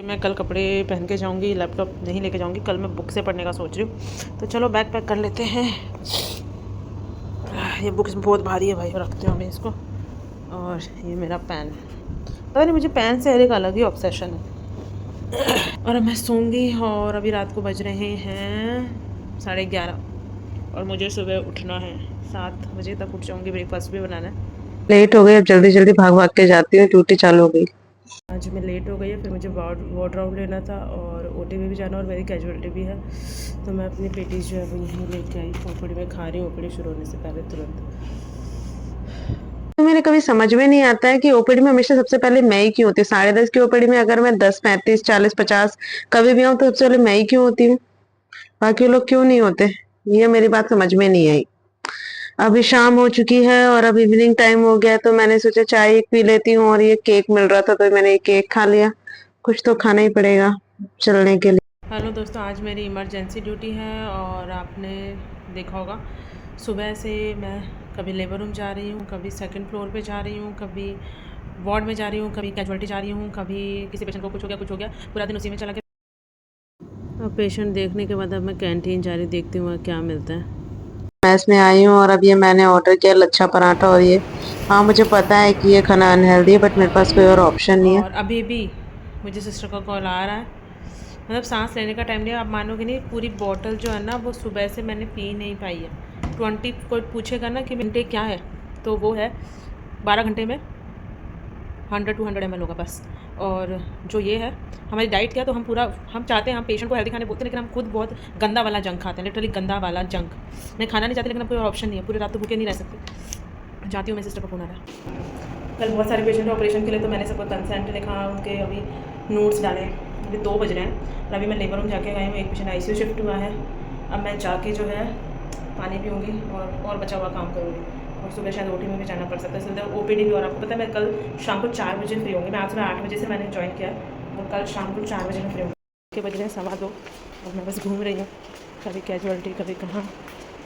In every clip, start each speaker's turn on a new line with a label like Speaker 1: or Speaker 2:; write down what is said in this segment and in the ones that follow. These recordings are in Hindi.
Speaker 1: मैं कल कपड़े पहन के जाऊंगी, लैपटॉप नहीं लेके जाऊंगी, कल मैं बुक से पढ़ने का सोच रही हूँ। तो चलो बैग पैक कर लेते हैं। ये बुक्स बहुत भारी है भाई, रखते हो हमें इसको। और ये मेरा पेन, पता नहीं मुझे पेन से एक अलग ही ऑब्सेशन है। और अब मैं सोऊंगी और अभी रात को बज रहे हैं 11:30 और मुझे सुबह उठना है 7 बजे तक उठ जाऊंगी, ब्रेकफास्ट भी बनाना है।
Speaker 2: लेट हो गई, अब जल्दी जल्दी भाग भाग के जाती हूँ, ड्यूटी चालू हो गई।
Speaker 1: आज मैं लेट हो गई है, फिर मुझे वार्डरोब लेना था और ओटीवी भी जाना और मेरी कैजुअलिटी भी है। तो मैं अपनी पेटीज जो है वो यहीं लेके आई, ओपीडी में खा रही हूँ, ओपीडी शुरू होने से पहले तुरंत।
Speaker 2: तो मेरे कभी समझ में नहीं आता है कि ओपीडी में हमेशा सबसे पहले मैं ही क्यों होती हूँ। 10:30 की ओपीडी में अगर मैं 10, 35, 40, 50 कभी भी आऊँ तो सबसे पहले मैं ही क्यों होती हूँ, बाकी लोग क्यों नहीं होते। ये मेरी बात समझ में नहीं आई। अभी शाम हो चुकी है और अब इवनिंग टाइम हो गया, तो मैंने सोचा चाय एक पी लेती हूँ, और ये केक मिल रहा था तो मैंने एक केक खा लिया। कुछ तो खाना ही पड़ेगा चलने के लिए।
Speaker 1: हेलो दोस्तों, आज मेरी इमरजेंसी ड्यूटी है और आपने देखा होगा सुबह से मैं कभी लेबर रूम जा रही हूँ, कभी सेकंड फ्लोर पे जा रही हूँ, कभी वार्ड में जा रही हूँ, कभी कैजुअलिटी जा रही हूँ, कभी किसी पेशेंट को कुछ हो गया, पूरा दिन उसी में चला गया। अब पेशेंट देखने के बाद अब मैं कैंटीन जा रही, देखती हूँ क्या मिलता है।
Speaker 2: मैस में आई हूँ और अब ये मैंने ऑर्डर किया लच्छा पराठा, और ये, हाँ मुझे पता है कि ये खाना अनहेल्दी है, बट मेरे पास कोई और ऑप्शन नहीं है।
Speaker 1: और अभी भी मुझे सिस्टर का कॉल आ रहा है, मतलब सांस लेने का टाइम नहीं है। आप मानोगे नहीं, पूरी बॉटल जो है ना वो सुबह से मैंने पी नहीं पाई है। 20 कोई पूछेगा ना कि घंटे क्या है, तो वो है 12 घंटे में 100-200 ml होगा बस। और जो ये है हमारी डाइट क्या है, तो हम चाहते हैं, हम पेशेंट को हेल्दी खाने बोलते हैं, लेकिन हम खुद बहुत गंदा वाला जंक खाते हैं, लिटरली गंदा वाला जंक। मैं खाना नहीं चाहती, लेकिन अब कोई और ऑप्शन नहीं है, पूरी रात तो भूखे नहीं रह सकते। जाती हूँ, मैं सिस्टर का फ़ोन आ रहा है। कल बहुत सारे पेशेंट ऑपरेशन के लिए, तो मैंने सबको कंसेंट लिखा, उनके अभी नोट्स डाले। अभी 2 बज रहे हैं और अभी मैं लेबर रूम जाके गई हूँ, एक पेशेंट आईसीयू शिफ्ट हुआ है। अब मैं जाके जो है पानी पीऊँगी और बचा हुआ काम करूँगी, और सुबह शायद ओटी में भी जाना पड़ सकता है, इसलिए ओपीडी भी। और आपको पता है मैं कल शाम को 4 बजे फ्री होंगी। मैं आज सुबह 8 बजे से मैंने ज्वाइन किया है, और कल शाम को 4 बजे में फ्री होंगी। के बज रहे हैं 2:15 और मैं बस घूम रही हूँ, कभी कैजुअलिटी, कभी कहाँ,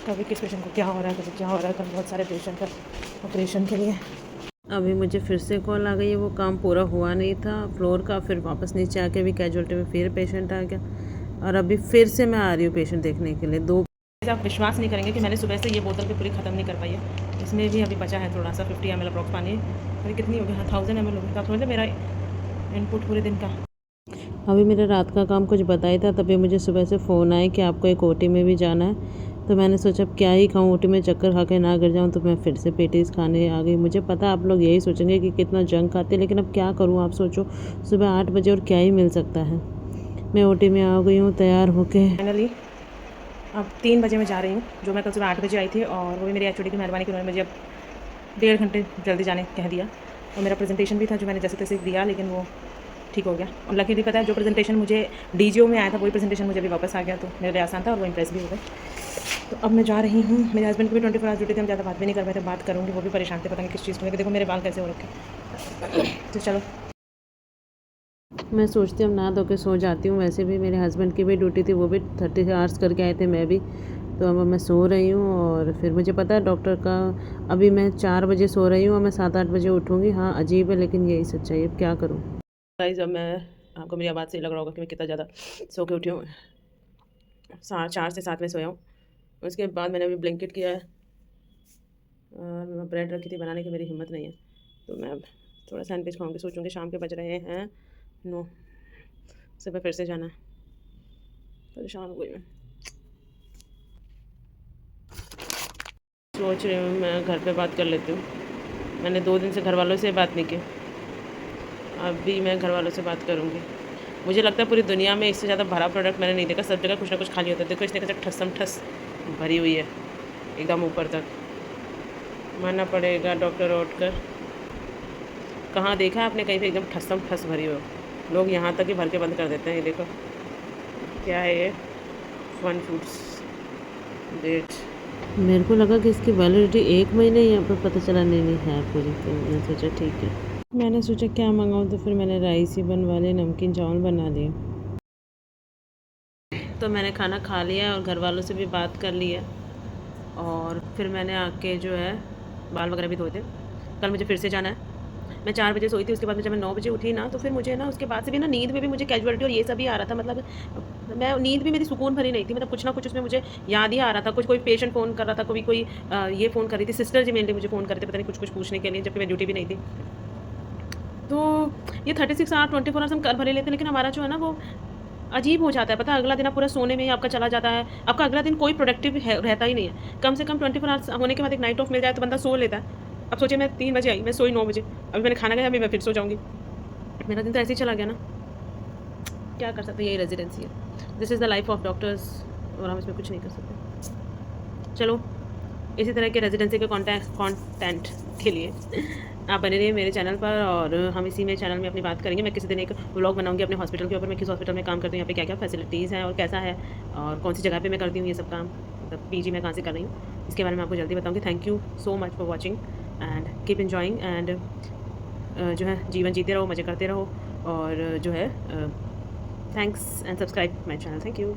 Speaker 1: कभी किस पेशेंट को क्या हो रहा है, कभी क्या हो रहा है। कल बहुत सारे पेशेंट का ऑपरेशन के लिए। अभी मुझे फिर से कॉल आ गई है, वो काम पूरा हुआ नहीं था फ्लोर का, फिर वापस नीचे आके भी कैजुअलिटी में फिर पेशेंट आ गया, और अभी फिर से मैं आ रही हूँ पेशेंट देखने के लिए। 2 आप विश्वास नहीं करेंगे कि मैंने सुबह से ये बोतल भी पूरी ख़त्म नहीं कर पाई है। इसमें भी अभी बचा है थोड़ा सा 50 ml अप्रॉक्स पानी। अभी कितनी हो गई, हाँ 1000 ml हो गई। तो आप समझते मेरा इनपुट पूरे दिन का। अभी मेरा रात का काम कुछ बताया था, तभी मुझे सुबह से फ़ोन आया कि आपको एक ओटी में भी जाना है। तो मैंने सोचा अब क्या ही खाऊं, ओटी में चक्कर खा के ना गिर जाऊं, तो मैं फिर से पेटीज़ खाने आ गई। मुझे पता आप लोग यही सोचेंगे कि कितना जंक खाते हैं, लेकिन अब क्या करूं। आप सोचो सुबह 8 बजे और क्या ही मिल सकता है। मैं ओटी में आ गई हूँ तैयार होके। फाइनली अब 3 बजे मैं जा रही हूँ, जो मैं कल सुबह 8 बजे आई थी, और वो भी मेरी एचओडी की मेहरबानी कि उन्होंने मुझे अब 1.5 घंटे जल्दी जाने कह दिया। और मेरा प्रेजेंटेशन भी था जो मैंने जैसे तैसे दिया, लेकिन वो ठीक हो गया। और लकीली पता है, जो प्रेजेंटेशन मुझे डीजीओ में आया था वही प्रेजेंटेशन मुझे अभी वापस आ गया, तो मेरे लिए आसान था और वो इम्प्रेस भी हो गए। तो अब मैं जा रही हूँ। मेरे हस्बैंड की भी 24 आवर्स ड्यूटी थी, हम ज़्यादा बात भी नहीं कर पाए थे। बात करूँगी, वो भी परेशान थे, पता नहीं किस चीज़ को लेकर। देखो मेरे बाल कैसे हो रखे। तो चलो मैं सोचती हूँ नहा धो के सो जाती हूँ। वैसे भी मेरे हस्बैंड की भी ड्यूटी थी, वो भी 30 आवर्स करके आए थे, मैं भी। तो अब मैं सो रही हूँ, और फिर मुझे पता है डॉक्टर का, अभी मैं 4 बजे सो रही हूँ और मैं 7-8 बजे उठूँगी। हाँ अजीब है, लेकिन यही सच्चाई है, अब क्या करूँ। गाइस अब मैं, आपको मेरी आवाज़ से लग रहा होगा कि मैं कितना ज़्यादा सो के उठी हूँ। 4 से 7 में सोया हूँ। उसके बाद मैंने अभी ब्लैंकेट किया है, और ब्रेड रखी थी बनाने की, मेरी हिम्मत नहीं है। तो मैं अब थोड़ा सैंडविच खाऊंगी। सोचूंगी शाम के बज रहे हैं 9, सुबह फिर से जाना है। परेशान हो गई मैं। सोच रही हूँ मैं घर पे बात कर लेती हूँ। मैंने 2 दिन से घर वालों से बात नहीं की, अभी मैं घर वालों से बात करूँगी। मुझे लगता है पूरी दुनिया में इससे ज़्यादा भरा प्रोडक्ट मैंने नहीं देखा। सब जगह कुछ ना कुछ खाली होता है। देखो इसने कैसे ठसम ठस भरी हुई है एकदम ऊपर तक। मानना पड़ेगा डॉक्टर ओटकर, कहाँ देखा है आपने कहीं पे एकदम ठसम ठस भरी हो। लोग यहाँ तक ही भर के बंद कर देते हैं। ये देखो क्या है ये, फन फूड्स डेट। मेरे को लगा कि इसकी वैलिडिटी 1 महीने, यहाँ पर पता चला नहीं नहीं है पूरी। तो मैंने सोचा ठीक है, मैंने सोचा क्या मंगाऊँ, तो फिर मैंने राइस ही बनवा लिए, नमकीन चावल बना लिए। तो मैंने खाना खा लिया और घर वालों से भी बात कर ली है, और फिर मैंने आके जो है बाल वगैरह भी धोए थे। कल मुझे फिर से जाना है, मैं 4 बजे सोई थी, उसके बाद में जब मैं 9 बजे उठी ना, तो फिर मुझे ना उसके बाद से भी ना नींद में भी मुझे कैजुअलिटी और ये सब ही आ रहा था। मतलब मैं नींद भी मेरी सुकून भरी नहीं थी, मतलब कुछ ना कुछ उसमें मुझे याद ही आ रहा था। कुछ कोई पेशेंट फ़ोन कर रहा था, कभी कोई ये फ़ोन कर रही थी, सिस्टर जी मेनली मुझे फ़ोन कर रहे थे, पता नहीं कुछ पूछने के लिए, जबकि मैं ड्यूटी भी नहीं थी। तो ये 36 आवर 24 आवर्स हम कर भले लेते हैं, लेकिन हमारा जो है ना वो अजीब हो जाता है। पता है अगला दिन आप पूरा सोने में ही आपका चला जाता है, आपका अगला दिन कोई प्रोडक्टिव रहता ही नहीं है। कम से कम 24 आवर्स होने के बाद एक नाइट ऑफ मिल जाए तो बंदा सो लेता है। अब सोचिए मैं 3 बजे आई, मैं सोई 9 बजे, अभी मैंने खाना खाया, अभी मैं फिर सो जाऊँगी। मेरा दिन तो ऐसे ही चला गया ना, क्या कर सकते हैं, यही रेजिडेंसी है। This is the life of doctors, और हम इसमें कुछ नहीं कर सकते। चलो, इसी तरह के रेजिडेंसी के कंटेंट के लिए आप बने रहिए मेरे चैनल पर, और हम इसी में चैनल में अपनी बात करेंगे। मैं किसी दिन एक व्लॉग बनाऊंगी अपने हॉस्पिटल के ऊपर, मैं किस हॉस्पिटल में काम करती हूँ, यहाँ पे क्या क्या फैसिलिटीज़ हैं और कैसा है, और कौन सी जगह पे मैं करती हूँ ये सब काम, मतलब पीजी में कहाँ से कर रही हूँ, इसके बारे में आपको जल्दी बताऊँगी। Thank you so much for watching and keep enjoying, and जो है जीवन जीते रहो, मज़े करते रहो, और जो है thanks and subscribe my channel. Thank you.